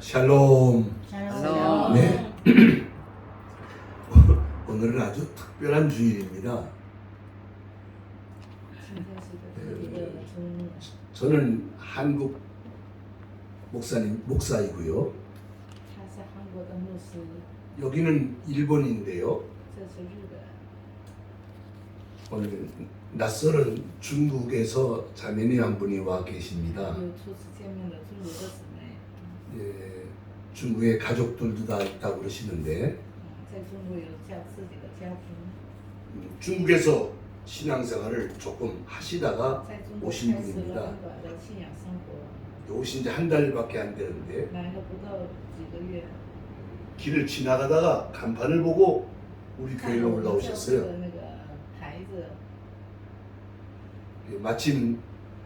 샬롬. 샬롬. 네. 오늘은 아주 특별한 주일입니다. 저는 한국 목사이고요. 여기는 일본인데요. 오늘 낯설은 중국에서 자매님 한 분이 와 계십니다. 예, 중국에 가족들도 다 있다고 그러시는데 중국에서 신앙생활을 조금 하시다가 오신 분입니다. 오신 지 한 달밖에 안 되는데 길을 지나가다가 간판을 보고 우리 교회로 올라오셨어요. 마침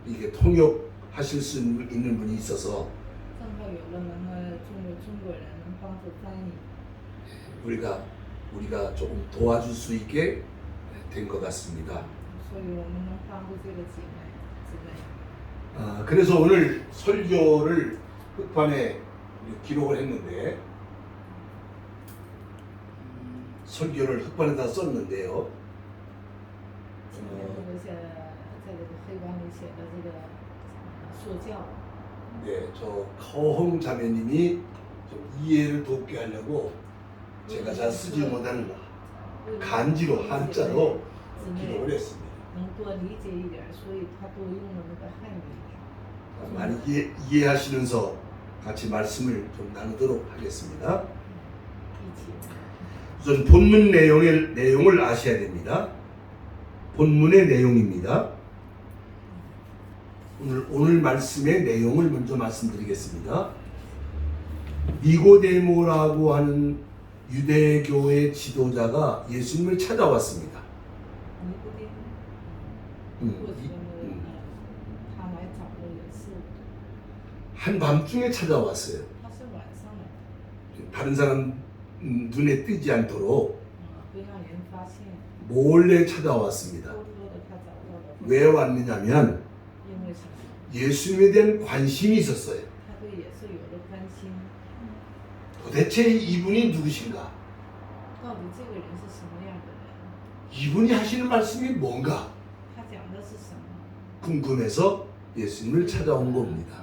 이게 통역하실 수 있는 분이 있어서 우리가 조금 도와줄 수 있게 된 것 같습니다. 그래서 오늘 설교를 흑판에 기록을 했는데 설교를 흑판에다 썼는데요. 네, 저 커홍 자매님이 좀 이해를 돕게 하려고 제가 잘 쓰지 못하는 간지로 한자로 기록을 했습니다. 많이 이해하시면서 같이 말씀을 좀 나누도록 하겠습니다. 우선 본문 내용을 아셔야 됩니다. 본문의 내용입니다. 오늘 말씀의 내용을 먼저 말씀드리겠습니다. 니고데모라고 하는 유대교의 지도자가 예수님을 찾아왔습니다. 한밤중에 찾아왔어요. 다른 사람 눈에 띄지 않도록 몰래 찾아왔습니다. 왜 왔느냐면 예수님에 대한 관심이 있었어요. 도대체 이분이 누구신가? 이분이 하시는 말씀이 뭔가? 궁금해서 예수님을 찾아온 겁니다.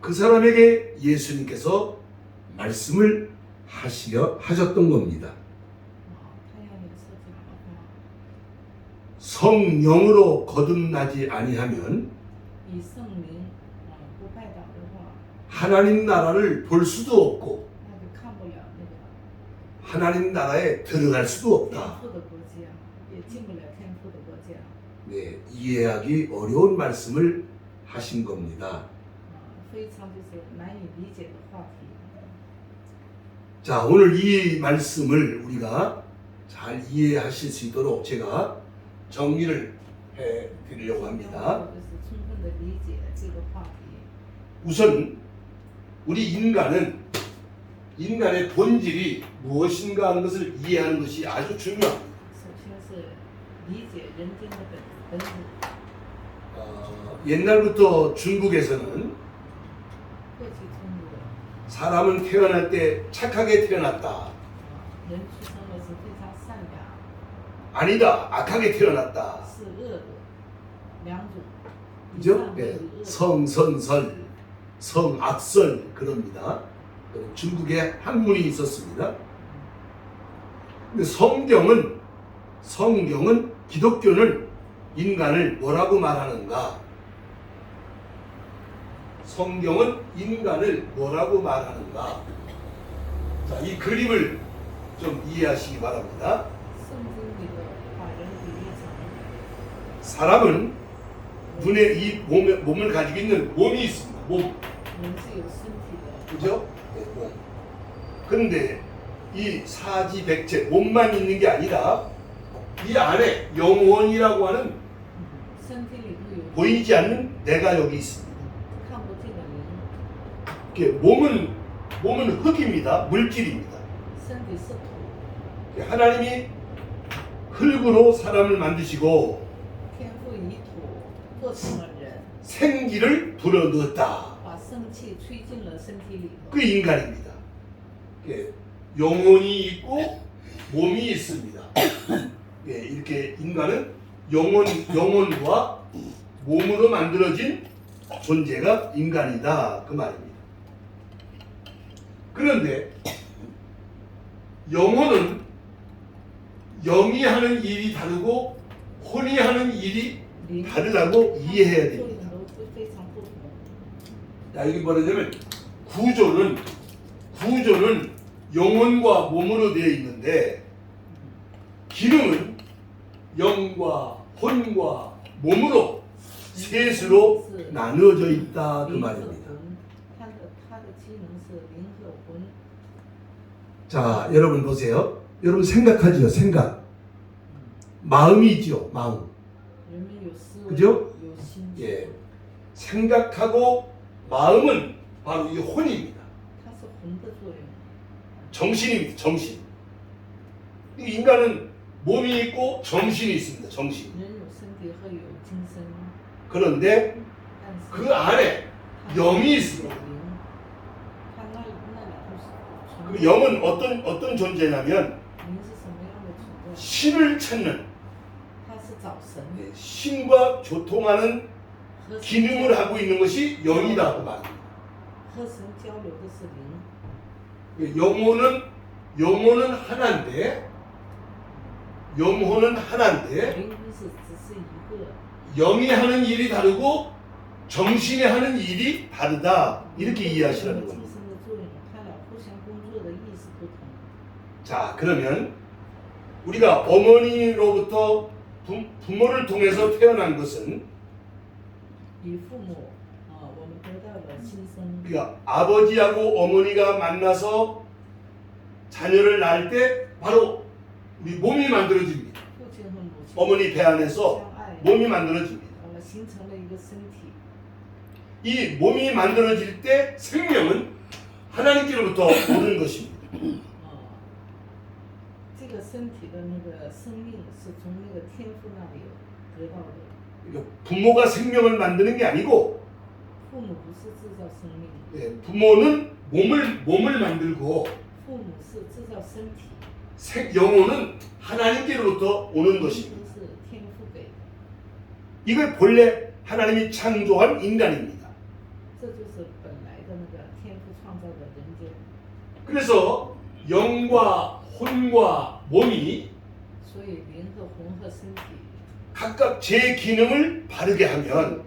그 사람에게 예수님께서 말씀을 하셨던 겁니다. 성령으로 거듭나지 아니하면 하나님 나라를 볼 수도 없고 하나님 나라에 들어갈 수도 없다. 네, 이해하기 어려운 말씀을 하신 겁니다. 자, 오늘 이 말씀을 우리가 잘 이해하실 수 있도록 제가 정리를 해 드리려고 합니다. 우선 우리 인간의 본질이 무엇인가 하는 것을 이해하는 것이 아주 중요합니다. 옛날부터 중국에서는 사람은 태어날 때 착하게 태어났다. 아니다, 악하게 태어났다. 그죠? 네. 성선설, 성악설 그럽니다. 중국에 학문이 있었습니다. 근데 성경은 기독교는 인간을 뭐라고 말하는가? 성경은 인간을 뭐라고 말하는가? 자, 이 그림을 좀 이해하시기 바랍니다. 사람은 눈에 이 몸을 가지고 있는 몸이 있습니다. 몸. 그죠? 네, 몸. 그런데 이 사지백체 몸만 있는 게 아니라 이 안에 영혼이라고 하는 보이지 않는 내가 여기 있습니다. 몸은 흙입니다. 물질입니다. 하나님이 흙으로 사람을 만드시고 생기를 불어넣었다. 把生气吹进了身体里头。 그 인간입니다. 예, 영혼이 있고 몸이 있습니다. 예, 이렇게 인간은 영혼과 몸으로 만들어진 존재가 인간이다. 그 말입니다. 그런데 영혼은 영이 하는 일이 다르고 혼이 하는 일이 다르다고 이해해야 됩니다. 자, 여기 뭐냐면 구조는 영혼과 몸으로 되어 있는데 기능은 영과 혼과 몸으로 셋으로 나누어져 있다. 그 말입니다. 자, 여러분 보세요. 여러분 생각하죠. 생각. 마음이죠. 마음. 그죠? 예. 생각하고 마음은 바로 이 혼입니다. 정신입니다. 정신. 이 인간은 몸이 있고 정신이 있습니다. 정신. 그런데 그 안에 영이 있습니다. 그 영은 어떤 존재냐면 신을 찾는, 신과 조통하는 기능을 하고 있는 것이 영이다. 그 말입니다. 영혼은 하나인데 영이 하는 일이 다르고 정신이 하는 일이 다르다. 이렇게 이해하시라는 겁니다. 자, 그러면 우리가 어머니로부터 부모를 통해서 태어난 것은 그러니까 아버지하고 어머니가 만나서 자녀를 낳을 때 바로 우리 몸이 만들어집니다. 어머니 배 안에서 몸이 만들어집니다. 이 몸이 만들어질 때 생명은 하나님께로부터 오는 것입니다. 부모가 생명을 만드는 게 아니고 부모는 몸을 만들고 영혼은 하나님께로부터 오는 것입니다. 이걸 본래 하나님이 창조한 인간입니다. 그래서 영과 혼과 몸이 각각 제 기능을 바르게 하면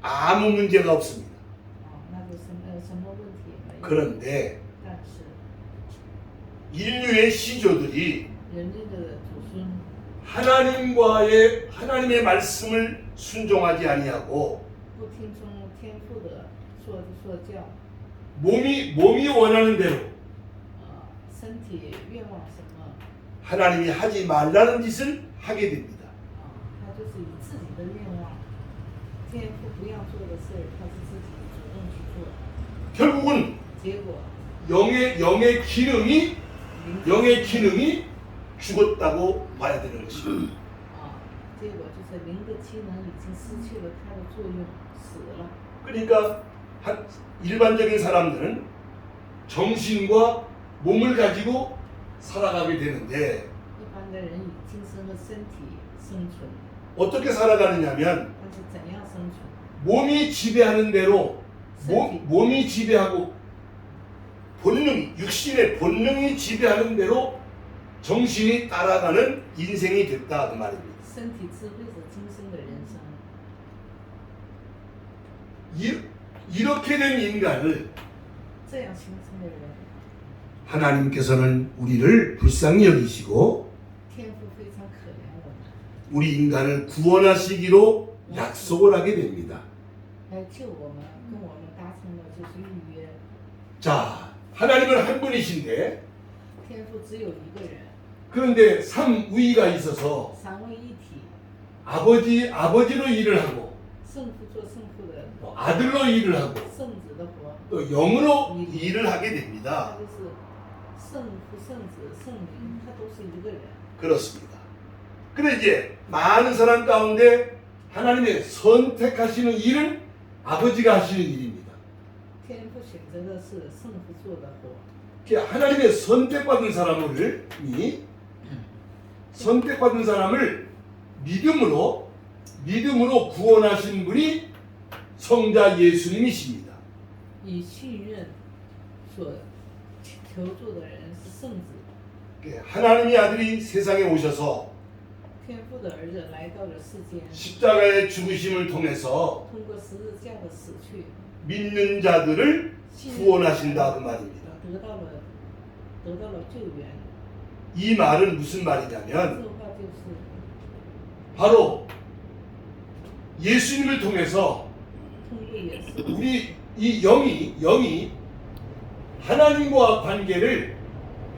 아무 문제가 없습니다. 그런데 인류의 시조들이 하나님의 말씀을 순종하지 아니하고 몸이 원하는 대로 하나님이 하지 말라는 짓을 하게 됩니다. 결국은 영의 기능이 죽었다고 봐야 되는 것입니다. 그러니까 일반적인 사람들은 정신과 몸을 가지고 살아가게 되는데 어떻게 살아가느냐면 몸이 지배하는 대로 몸이 지배하고 육신의 본능이 지배하는 대로 정신이 따라가는 인생이 됐다 그 말입니다. 이렇게 된 인간을 하나님께서는 우리를 불쌍히 여기시고 우리 인간을 구원하시기로 약속을 하게 됩니다. 자, 하나님은 한 분이신데 그런데 삼위가 있어서 아버지로 일을 하고 아들로 일을 하고 또 영으로 일을 하게 됩니다. 그렇습니다. 그래 이제 많은 사람 가운데 하나님의 선택하시는 일은 아버지가 하시는 일입니다. 天父选择的是圣父做的活， 하나님의 선택받은 사람을 믿음으로 구원하신 분이 성자 예수님이십니다. 以信任所求助的人是圣子。 하나님의 아들이 세상에 오셔서 天父的儿子来到了世间， 십자가의 죽으심을 통해서 通过十字架的死去， 믿는 자들을 信任 구원하신다 그 말입니다. 得到了救援。 이 말은 무슨 这 말이냐면 话就是， 바로 예수님을 통해서 通过耶稣， 우리 이 영이 하나님과 관계를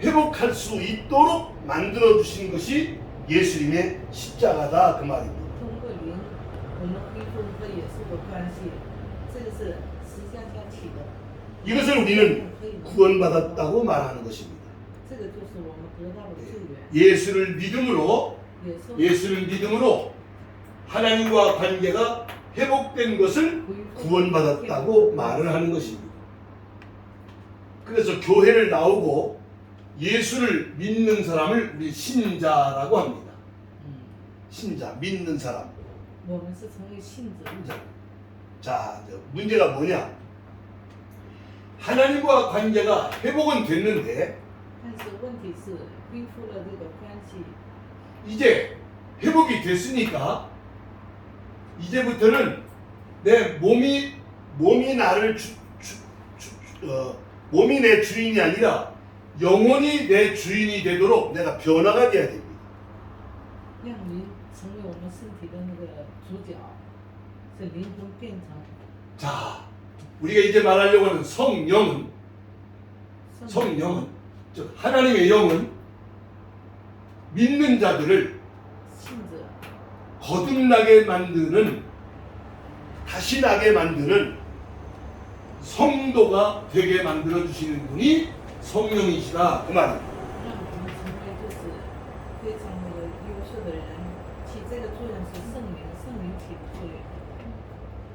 회복할 수 있도록 만들어 주신 것이 예수님의 십자가다 그 말입니다. 通过灵，我们恢复和耶稣的关系，这个是十字架起的。 이것을 우리는 구원받았다고 말하는 것입니다. 这个就是我们得到的救援。 예수를 믿음으로 耶稣 예수를 믿음으로 하나님과 관계가 회복된 것을 구원받았다고 말을 하는 것입니다. 그래서 교회를 나오고 예수를 믿는 사람을 우리 신자라고 합니다. 신자, 믿는 사람. 我们是成为信者。 자, 문제가 뭐냐? 하나님과 관계가 회복은 됐는데 但是问题是恢复了这个关系， 이제 회복이 됐으니까 이제부터는 내 몸이 나를 몸이 내 주인이 아니라 영혼이 내 주인이 되도록 내가 변화가 돼야 됩니다. 让灵成为我们身体的那个主角，使灵魂变成 자, 우리가 이제 말하려고 하는 성령은 圣灵 즉 하나님의 영은 믿는 자들을 信者， 거듭나게 만드는 다시 나게 만드는 성도가 되게 만들어 주시는 분이 성령이시다 그 말입니다. 让我们成为就是非常那个优秀的人，起这个作用是圣灵起的作用。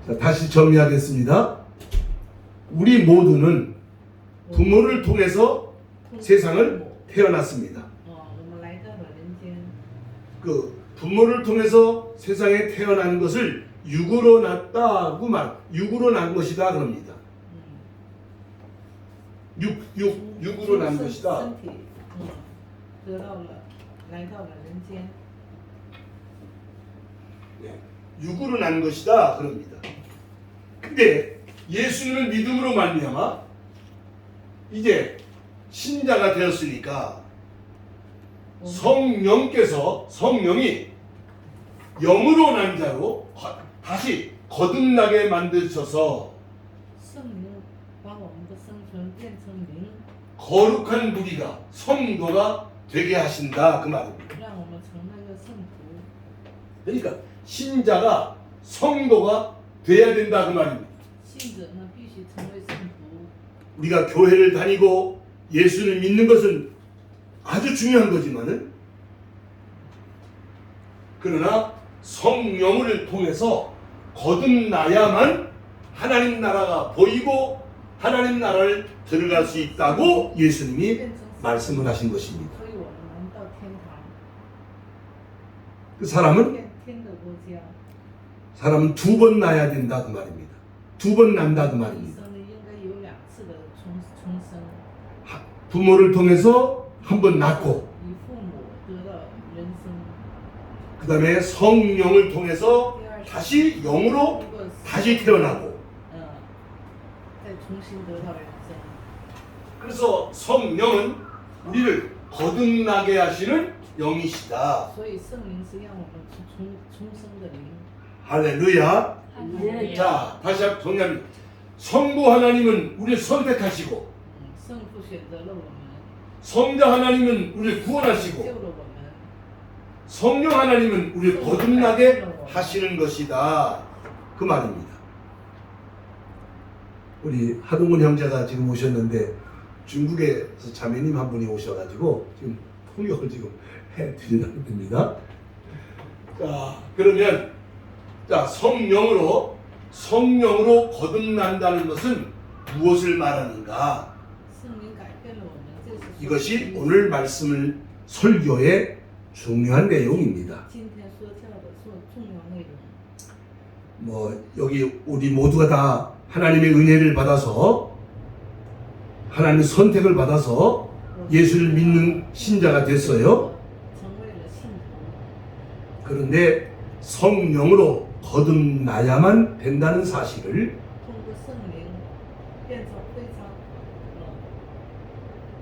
자, 다시 정리하겠습니다. 우리 모두는 부모를 통해서 세상을 태어났습니다. 我们来到了人间， 그 부모를 통해서 세상에 태어난 것을 육으로 육으로 난 것이다 그럽니다. 육으로 난 것이다. 身体，得到了，来到了人间， 네, 육으로 난 것이다 그럽니다. 근데 예수님을 믿음으로 말미암아 이제 신자가 되었으니까 성령이 영으로 난 자로 다시 거듭나게 만드셔서 圣灵把我们的生存变成灵， 거룩한 무리가 성도가 되게 하신다 그 말입니다. 让我们成为了圣徒。 그러니까 신자가 성도가 돼야 된다 그 말입니다. 信者呢必须成为圣徒。 우리가 교회를 다니고 예수를 믿는 것은 아주 중요한 거지만은 그러나 성령을 통해서 거듭나야만 하나님 나라가 보이고 하나님 나라를 들어갈 수 있다고 예수님이 말씀을 하신 것입니다. 所以我们能到天堂， 그 사람은 天的国家。 두 번 나야 된다 그 말입니다. 두 번 난다 그 一 말입니다. 生呢应该有2次的重生， 부모를 통해서 한 번 낳고 以父母得到人生， 그 다음에 성령을 통해서 다시 영으로 通过 다시 태어나고 再重新得到人生。 그래서 성령은 우리를 거듭나게 하시는 영이시다. 所以圣灵是让我们重生的灵。 할렐루야. 할렐루야. 자, 다시 한번 정리합니다. 성부 하나님은 우리를 선택하시고 圣父选择了我们， 성자 하나님은 우리를 구원하시고 救了我们， 성령 하나님은 우리를 거듭나게 하시는 것이다. 그 말입니다. 우리 하동훈 형제가 지금 오셨는데 중국에서 자매님 한 분이 오셔가지고 지금 통역을 지금 해드리려고 합니다. 자, 그러면 자, 성령으로 거듭난다는 것은 무엇을 말하는가? 圣灵改变了我们，这是说 이것이 오늘 말씀을 설교의 중요한 내용입니다. 今天说教的说重要内容。 뭐 여기 우리 모두가 다 하나님의 은혜를 받아서 하나님의 선택을 받아서 예수를 믿는 신자가 됐어요. 成为了信徒， 그런데 성령으로 거듭나야만 된다는 사실을 通过圣灵变成非常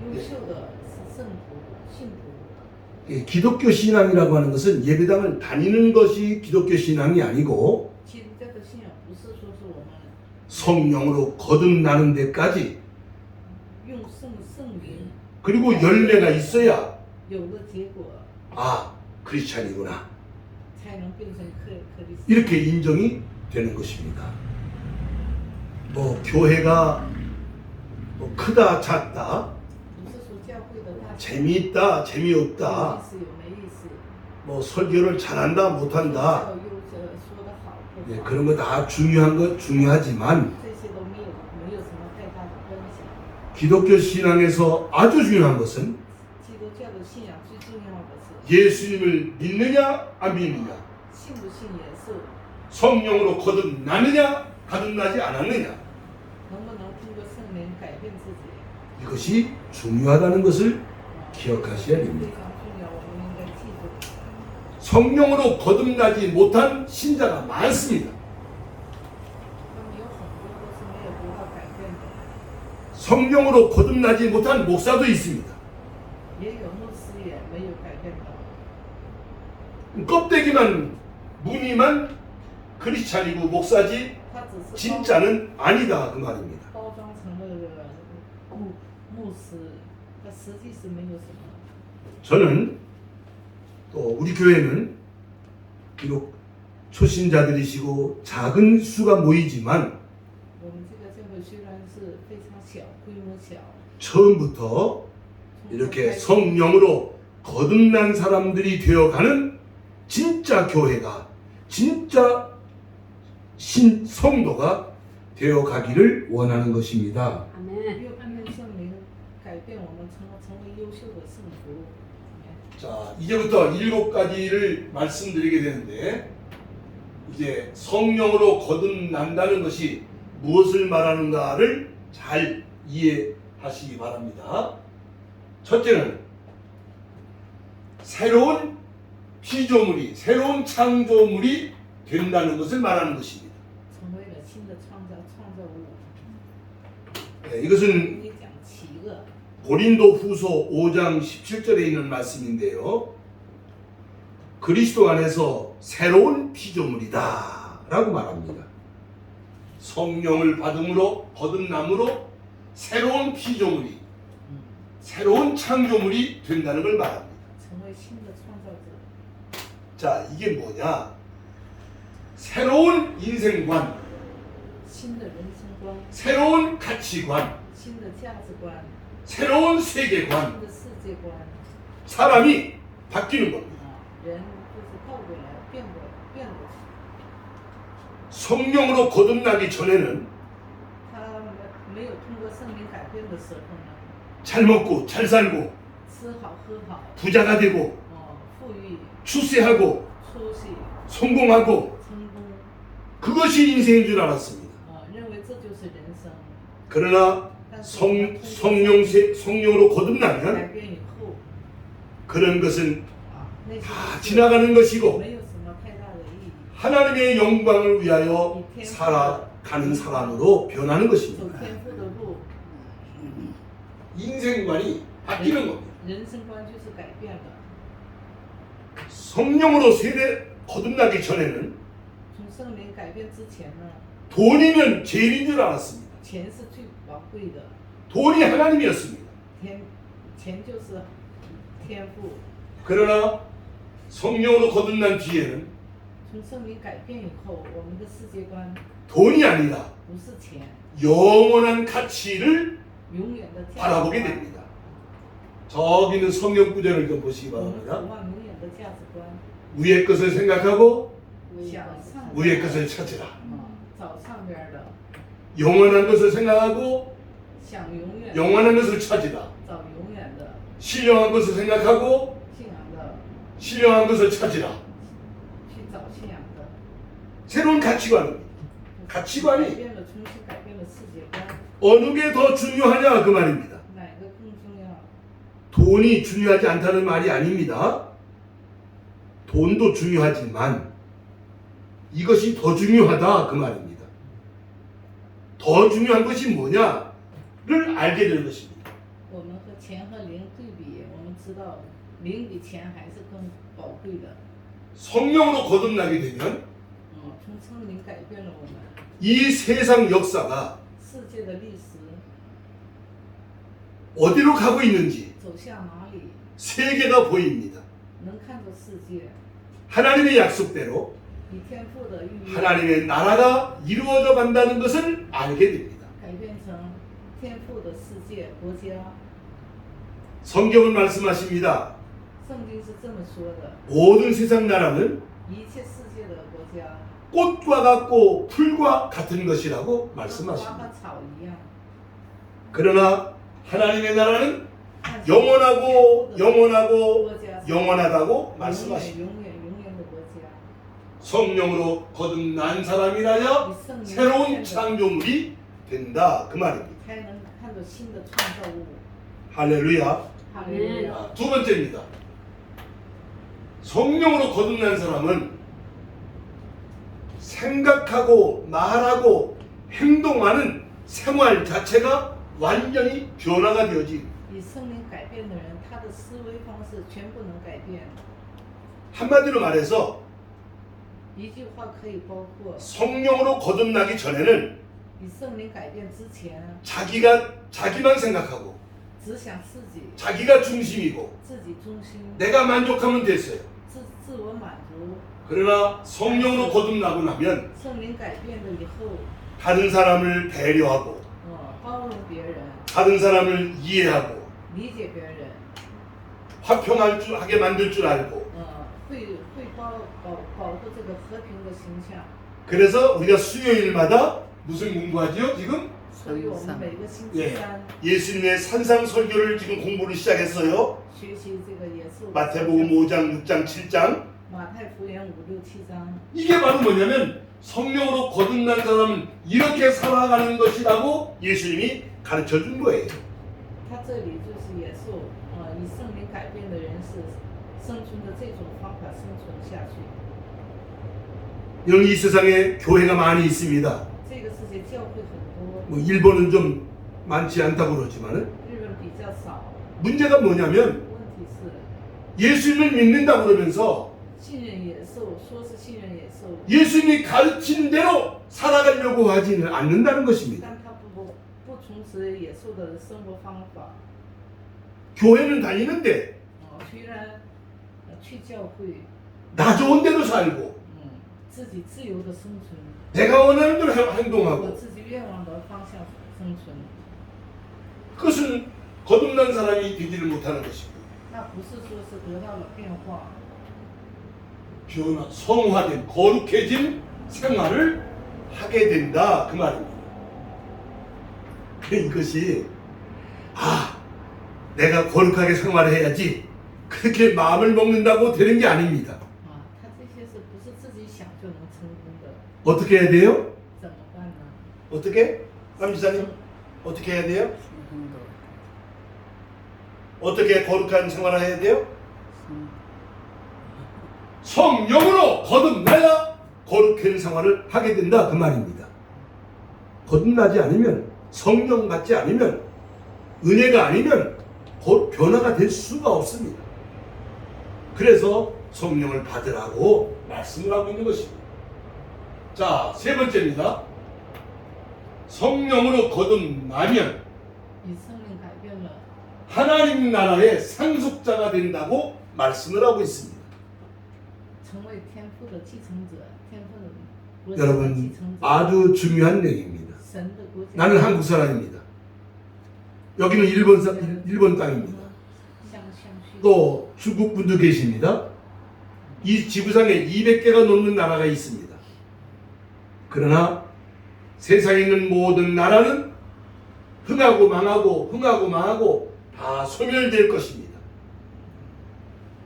优秀的圣徒、信徒。 기독교 신앙이라고 하는 것은 예배당을 다니는 것이 기독교 신앙이 아니고 其实这个信仰不是说是我们 성령으로 거듭나는 데까지 用圣灵 그리고 열매가 있어야 有了结果， 아 크리스찬이구나 才能变成克里斯。 이렇게 인정이 되는 것입니다. 뭐 교회가 뭐 크다 작다 不是说教会的大小 재미있다 有 재미없다 意思有没意思， 뭐 설교를 잘한다 教 못한다 优说的好不 예, 好， 그런 거 다 중요한 것 중요하지만 这些都没有什么太大的关系。 기독교 신앙에서 아주 중요한 것은 基督教的信仰最重要的是 예수님을 믿느냐 안 믿느냐 信不信耶稣， 성령으로 거듭나느냐 거듭나지 않았느냐 能不能通过圣灵改变自己， 이것이 중요하다는 것을 기억하셔야 非 됩니다. 常重要，我们应该记住。 성령으로 거듭나지 못한 신자가 많습니다. 他们有很多都是没有得到改变的， 성령으로 거듭나지 못한 목사도 있습니다. 也有牧师也没有改变的， 껍데기만 무늬만 크리스찬이고 목사지 他只是 진짜는 아니다 그 말입니다. 包装成了牧师，他实际是没有什么。 저는 또 우리 교회는 비록 초신자들이시고 작은 수가 모이지만 我们这个教会虽然是非常小，规模小， 처음부터 이렇게 성령으로 거듭난 사람들이 되어가는 진짜 교회가 진짜 성도가 되어가기를 원하는 것입니다. 又按照圣灵改变我们，成为优秀的圣徒。 자, 이제부터 7가지를 말씀드리게 되는데 이제 성령으로 거듭난다는 것이 무엇을 말하는가를 잘 이해하시기 바랍니다. 첫째는 새로운 피조물이 새로운 창조물이 된다는 것을 말하는 것입니다. 成为了新的创造物。 네, 이것은 你讲七个， 고린도후서 5장 17절에 있는 말씀인데요. 그리스도 안에서 새로운 피조물이다 라고 말합니다. 성령을 받음으로 거듭남으로 새로운 피조물이 새로운 창조물이 된다는 걸 말합니다. 成为新的创造者。 자, 이게 뭐냐? 새로운 인생관, 新的人生观、 새로운 가치관, 新的价值观、 새로운 세계관, 新的世界观。 사람이 바뀌는 겁니다. 人就是倒过来变过去。 성령으로 거듭나기 전에는 他没有通过圣灵改变的时候呢， 잘 먹고 잘 살고 吃好喝好， 부자가 되고 富裕、 출세하고 出息、 성공하고 成功， 그것이 인생인 줄 알았습니다. 认为这就是人生。 그러나 但是 성령으로 거듭나면 改变以后， 그런 것은 那些 다 지나가는 것이고 没有什么太大的意义。 하나님의 영광을 위하여 살아가는 사람으로 변하는 走 것입니다. 天赋的路， 인생관이 바뀌는 겁니다. 人生观就是改变了。 성령으로 세대 거듭나기 전에는 从圣灵改变之前呢， 돈이면 제일인 줄 알았습니다. 钱是最宝贵的， 돈이 하나님이었습니다. 钱就是天赋。 그러나 성령으로 거듭난 뒤에는 从圣灵改变以后，我们的世界观 돈이 아니라 不是钱， 영원한 가치를 永远的价值 바라보게 观。 됩니다. 저기 있는 성경 구절을 좀 보시기 我们渴 바랍니다. 望永远的价值观， 위의 것을 생각하고 위의 것을 찾으라. 找上边的， 영원한 것을 생각하고 想永远， 영원한 것을 찾으라. 找永远的， 신령한 것을 생각하고 信仰的， 신령한 것을 찾으라. 去找信仰的。 새로운 가치관입니다. 改 가치관이 变了，重新改变了世界观， 어느 게 더 중요하냐 그 말입니다. 哪个更重要？ 돈이 중요하지 않다는 말이 아닙니다. 돈도 중요하지만 이것이 더 중요하다 그 말입니다. 더 중요한 것이 뭐냐를 알게 되는 것입니다. 我们和钱和灵对比，我们知道灵比钱还是更宝贵的。 성령으로 거듭나게 되면 从圣灵改变了我们， 이 세상 역사가 世界的历史 어디로 가고 있는지 走向哪里， 세계가 보입니다. 能看着世界， 하나님의 약속대로 以天赋的预言 하나님의 나라가 이루어져 간다는 것을 알게 됩니다. 改变成天赋的世界国家。 성경은 말씀하십니다. 圣经是这么说的： 모든 세상 나라는 一切世界的国家， 꽃과 같고 풀과 같은 것이라고 和花 말씀하십니다. 和草一样。 그러나 하나님의 나라는 但是 영원하고 天赋的 영원하고 国家是 영원하다고 永远 말씀하십니다. 永远的国家。 성령으로 거듭난 사람이라야 以圣灵 새로운 看着 창조물이 된다 그 말입니다. 才能看到新的创造物。 할렐루야. 哈利路亚。 자, 두 번째입니다. 성령으로 거듭난 사람은 생각하고 말하고 행동하는 생활 자체가 완전히 변화가 되어지. 以圣灵改变的人，他的思维方式全部能改变。 한마디로 말해서 一句话可以包括： 성령으로 거듭나기 전에는 以圣灵改变之前， 자기만 생각하고 只想自己， 자기가 중심이고 自己中心， 내가 만족하면 됐어요. 自我满足。 그러나 성령으로 거듭나고 나면 圣灵改变了以后， 다른 사람을 배려하고 包容别人， 다른 사람을 이해하고 理解别人， 화평하게 만들 줄 알고 会保护这个和平的形象。 그래서 우리가 수요일마다 무슨 공부하지요 지금? 所以我们每个星期 예, 三 예수님의 산상설교를 지금 공부를 시작했어요. 学习这个耶稣。 마태복음 5장, 6장, 7장. 马太福音5、6、7章。 이게 바로 뭐냐면 성령으로 거듭난 사람은 이렇게 살아가는 것이라고 예수님이 가르쳐 준 거예요. 他这里就是耶稣，以圣灵改变的人是生存的这种方法生存下去。 여러분 이 세상에 교회가 많이 있습니다. 这个世界教会很多， 뭐 일본은 좀 많지 않다고 그러지만은 日本比较少。 문제가 뭐냐면 问题是， 예수님을 믿는다고 그러면서 信任耶稣，说是信任耶稣， 예수님이 가르치는 대로 살아가려고 하지는 않는다는 것입니다. 但他不从持耶稣的生活方法。 교회는 다니는데 虽然去教会， 나 좋은 대로 살고 自己自由的生存， 내가 원하는 대로 我 행동하고 自己愿望的方向生存， 그것은 거듭난 사람이 되지를 못하는 것이고 那不是说是得到了变化， 변화, 성화된 거룩해진 생활을 하게 된다 그 말입니다. 이것이 내가 거룩하게 생활을 해야지 그렇게 마음을 먹는다고 되는 게 아닙니다. 他这些是不是自己想就能成功的？ 어떻게 해야 돼요? 怎么办呢？ 어떻게? 남지사님 어떻게 해야 돼요? 어떻게 거룩한 생활을 해야 돼요? 성령으로 거듭나야 거룩한 생활을 하게 된다 그 말입니다. 거듭나지 않으면 성령 받지 않으면 은혜가 아니면 변화가 될 수가 없습니다. 그래서 성령을 받으라고 말씀을 하고 있는 것입니다. 자, 세 번째입니다. 성령으로 거듭나면 以圣灵改变了， 하나님 나라의 상속자가 된다고 말씀을 하고 있습니다. 成为天父的继承者，天父的国家的继 여러분 承者， 아주 중요한 내용입니다. 神的国家。 나는 한국 사람입니다. 여기는 일본 땅입니다. 相续。 또 중국 분도 계십니다. 이 지구상에 200개가 넘는 나라가 있습니다. 그러나 세상에 있는 모든 나라는 흥하고 망하고 다 소멸될 것입니다.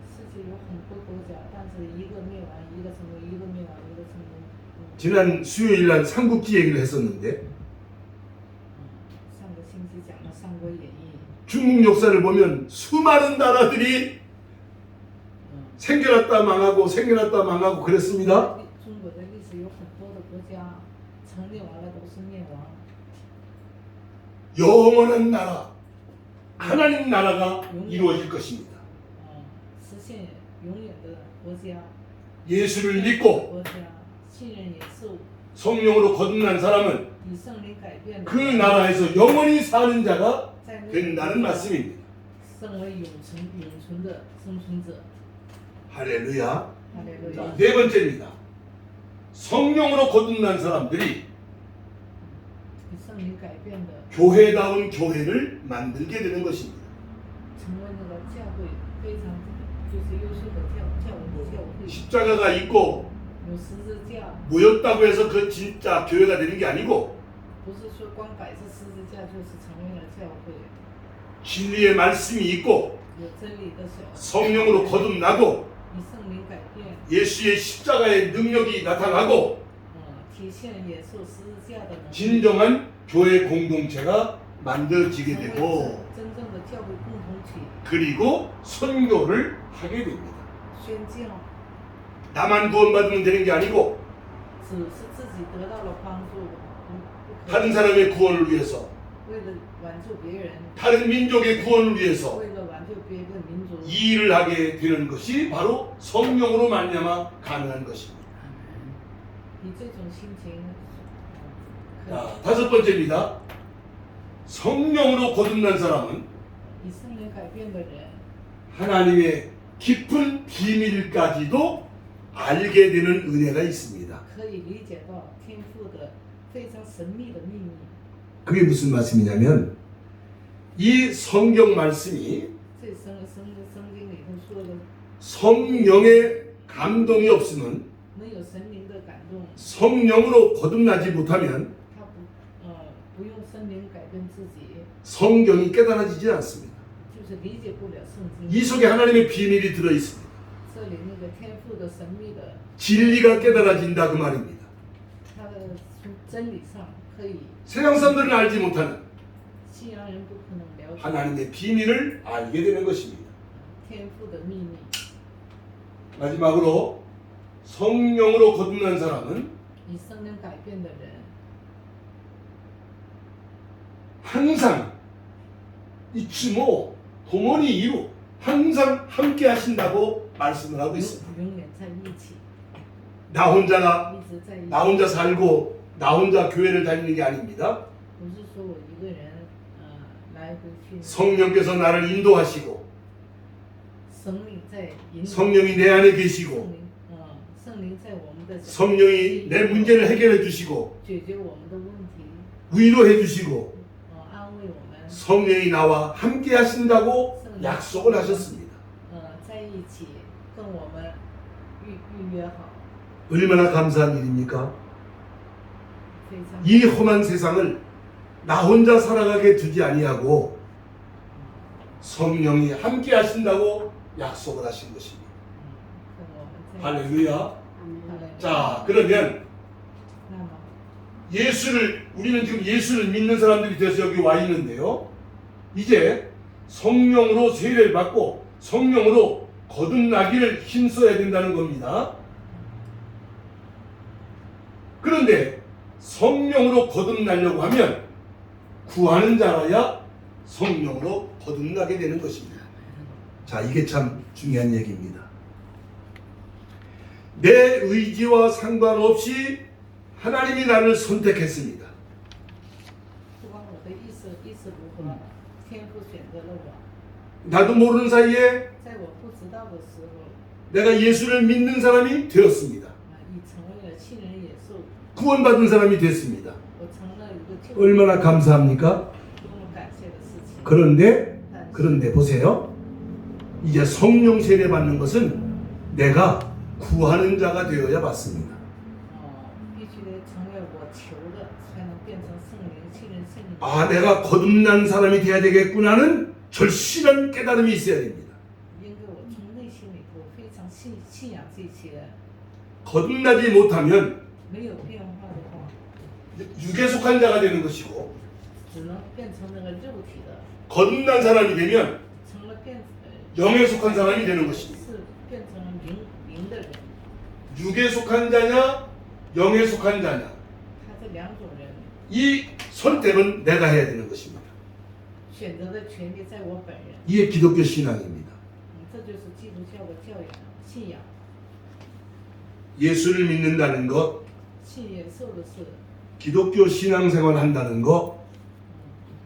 世界有很多国家，但是一个灭亡，一个成功，一个灭亡，一个成功。 지난 수요일 날 삼국지 얘기를 했었는데 上个星期讲了《三国演义》， 중국 역사를 보면 수많은 나라들이 생겨났다 망하고 그랬습니다. 中国的历史有很多的国家成立完了都是灭亡。 영원한 나라, 하나님 나라가 이루어질 것입니다. 实现永远的国家， 예수를 믿고 国家信任耶稣， 성령으로 거듭난 사람은 以圣灵改变的 그 나라에서 영원히 사는 자가 在那个 된다는 말씀입니다. 成为永存的生存者。 할렐루야. 哈利路 자, 亚。 네 번째입니다. 성령으로 거듭난 사람들이 以圣灵改变的， 교회다운 교회를 만들게 되는 것입니다. 成为那个教会非常就是优秀的教会， 십자가가 있고 有十字架， 모였다고 해서 그 진짜 교회가 되는 게 아니고 不是说光摆着十字架就是成为了教会， 진리의 말씀이 있고 有真理的小， 성령으로 거듭나고 以圣灵改变， 예수의 십자가의 능력이 나타나고 体现耶稣十字架的能力， 진정한 교회 공동체가 만들어지게 成为 되고 真正的教会共同体， 그리고 선교를 하게 됩니다. 宣教， 나만 구원받으면 되는 게 아니고 只是自己得到了帮助，不可 다른 以 사람의 구원을 위해서 为了挽救别人， 다른 민족의 구원을 위해서 为了挽救别的民族， 이 일을 하게 되는 것이 바로 성령으로 말미암아 가능한 것입니다. 以这种心情，可 자, 다섯 번째입니다. 성령으로 거듭난 사람은 以圣灵改变的人， 하나님의 깊은 비밀까지도 알게 되는 은혜가 있습니다. 可以理解到天父的非常神秘的秘密。 그게 무슨 말씀이냐면 이 성경 말씀이 这圣经里头说的， 성령의 감동이 없으면 没有神灵的感动， 성령으로 거듭나지 못하면 他不用圣灵改变自己， 성경이 깨달아지지 않습니다. 就是理解不了圣 이 经。 속에 하나님의 비밀이 들어 있습니다. 这里那个天父的神秘的， 진리가 깨달아진다 그 말입니다. 他的从真理上可以， 세상 사람들은 알지 못하는 西洋人不可能了解 하나님의 비밀을 알게 되는 것입니다. 天父的秘密。 마지막으로 성령으로 거듭난 사람은 以圣灵改变的人， 항상 이치모 고모니 이루 항상 함께 하신다고 말씀을 하고 있습니다. 永远在一起， 나 혼자가 一直在一起。 나 혼자 살고 나 혼자 교회를 다니는 게 아닙니다. 不是说我一个人，来回去。 성령께서 나를 인도하시고 神灵在引导。 성령이 내 안에 계시고 圣灵在我们的 성령이 내 문제를 해결해 주시고 解决我们的问题， 위로해 주시고 安慰我们， 성령이 나와 함께 하신다고 약속을 하셨습니다. 在一起跟我们预约好， 얼마나 감사한 일입니까? 非常 이 험한 세상을 나 혼자 살아가게 두지 아니하고 성령이 함께 하신다고 약속을 하신 것입니다. 跟我们在一起。 할렐루야. 할렐루야. 자, 그러면 那么 우리는 지금 예수를 믿는 사람들이 돼서 여기 와 있는데요. 이제 성령으로 세례를 받고 성령으로 거듭나기를 힘써야 된다는 겁니다. 그런데 성령으로 거듭나려고 하면 구하는 자라야 성령으로 거듭나게 되는 것입니다. 자, 이게 참 중요한 얘기입니다. 내 의지와 상관없이 하나님이 나를 선택했습니다. 不管我的意思如何，天父选择了我。 나도 모르는 사이에 在我不知道的时候， 내가 예수를 믿는 사람이 되었습니다. 已成为了信任耶稣， 구원받은 사람이 됐습니다. 我成了一个救 얼마나 감사합니까? 多么感谢的事情。 그런데 보세요. 이제 성령 세례 받는 것은 내가 구하는 자가 되어야 받습니다. 必须得成为我求的，才能变成圣灵亲人圣灵。 아, 내가 거듭난 사람이 돼야 되겠구나는 절실한 깨달음이 있어야 됩니다. 因为我从内心里头非常信仰这些， 거듭나지 못하면 没有变化的话， 육에 속한 자가 되는 것이고 只能变成那个肉体的， 거듭난 사람이 되면 成了영에 속한 사람이 되는 것입니다. 是变成了灵的人。 육에 속한 자냐 영에 속한 자냐 他这两种人 이 선택은 내가 해야 되는 것입니다. 选择的权利在我本人。 이게 기독교 신앙입니다. 这就是基督教的教养信仰。 예수를 믿는다는 것, 信耶稣的事， 기독교 신앙생활 한다는 것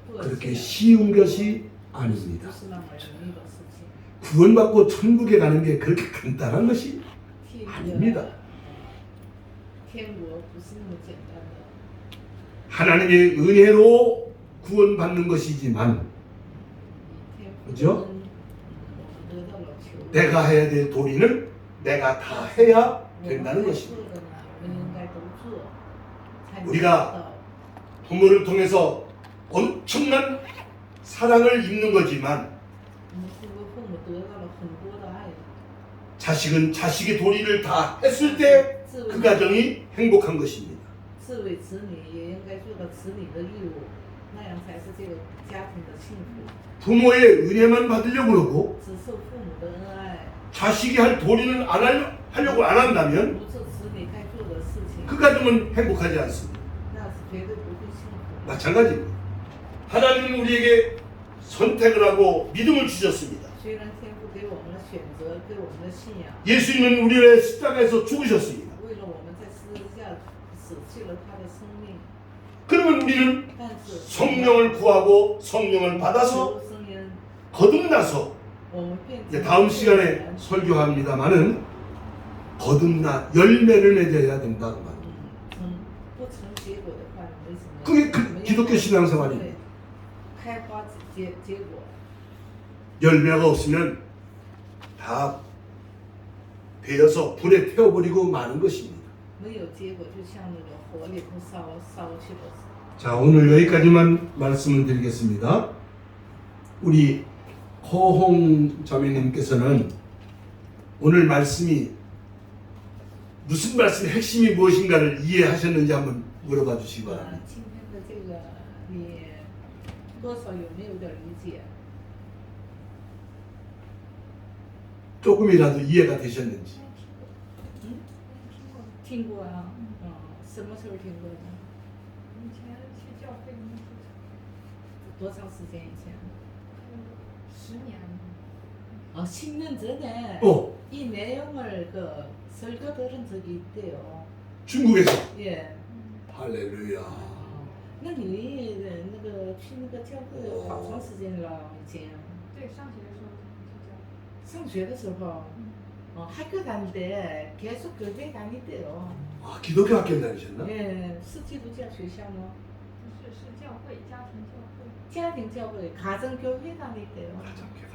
做 그렇게 信仰 쉬운 것이 아닙니다. 不是那么容易的事情。 구원받고 천국에 가는 게 그렇게 간단한 것이 替你 아닙니다. 的天国不是那么简单的。 하나님의 은혜로 구원받는 것이지만 天父 그죠? 我们得到了求。 내가 해야 될 도리는 내가 다 해야 된다는 我们该 것입니다. 做的呢，我们应该都做，才能 우리가 得到。 부모를 통해서 엄청난 사랑을 입는 거지만 我们通过父母得到了很多的爱， 자식은 자식의 도리를 다 했을 때 그 가정이 행복한 것입니다. 自为子女也应该做到子女的义务，那样才是这个家庭的幸福。 부모의 은혜만 받으려고 그러고 只受父母的恩爱， 자식이 할 도리는 하려고 안 한다면 不做子女该做的事情， 그 가정은 행복하지 않습니다. 那是绝对不会幸福。 마찬가지입니다. 하나님은 우리에게 선택을 하고 믿음을 주셨습니다. 虽然天父给我们的选择，给我们的信仰， 예수님은 우리의 십자가에서 죽으셨습니다. 为了我们在十字架死去了他的生命， 그러면 우리는 但是 성령을 구하고 성령을 받아서 求声音， 거듭나서 我们变 이제 成 다음 시간에 설교합니다마는 거듭나 열매를 맺어야 된다고 말합니다. 不成结果的话，没什么。 그게 기독교 신앙생활입니다. 对，开花结果， 열매가 없으면 다 베어서 불에 태워버리고 마는 것입니다. 没有结果，就像那个火里头烧去了。 자, 오늘 여기까지만 말씀을 드리겠습니다. 우리 허홍 자매님께서는 오늘 말씀이 무슨 말씀의 핵심이 무엇인가를 이해하셨는지 한번 물어봐 주시기 바랍니다. 今天的这个你多少有没有点理解？ 조금이라도 이해가 되셨는지. 听过啊，什么时候听过的？以前去教会那时多长时间以前？候，10年。 10년 전에 이 내용을 설교 들은 적이 있대요. 중국에서. 예. 할렐루야. 那你那个去那个教会好长时间了，已经。对，上学的时候去教。上学的时候，학교 다닐 때 계속 교회 다니대요. 아, 기독교 학교 다니셨나? 예, 是基督教学校吗？不是，是教会，家庭教会。家庭教会, 가정교회 다니대요. 가정교회.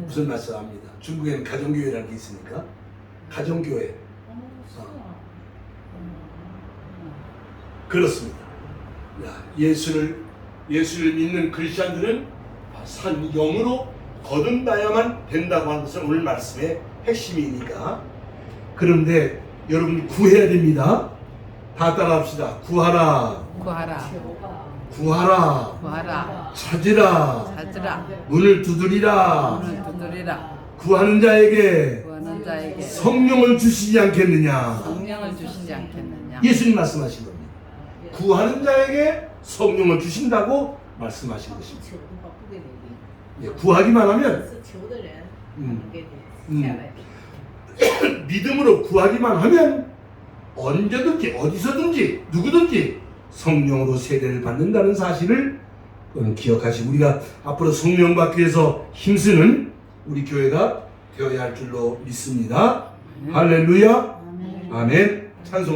무슨 말씀 합니다. 중국에는 가정교회라는 게 있으니까 가정교회. 是啊. 그렇습니다. 야, 예수를 믿는 크리스천들은 산 영으로 거듭나야만 된다고 하는 것은 오늘 말씀의 핵심이니까. 그런데 여러분 구해야 됩니다. 다 따라합시다. 구하라. 구하라. 구하라. 구하라. 찾으라. 찾으라. 문을 두드리라. 문을 두드리라. 구하는 자에게 구하는 자에게 성령을 주시지 않겠느냐. 성령을 주시지 않겠느냐. 예수님 말씀하신 겁니다. 구하는 자에게 성령을 주신다고 말씀하신 것입니다. 求的话不给你， 예, 구하기만 하면 是求的人嗯给你下来的。 믿음으로 구하기만 하면 언제든지 어디서든지 누구든지 성령으로 세례를 받는다는 사실을 기억하시고 우리가 앞으로 성령 받기 위해서 힘쓰는 우리 교회가 되어야 할 줄로 믿습니다. 할렐루야. 아멘. 찬송하십시다.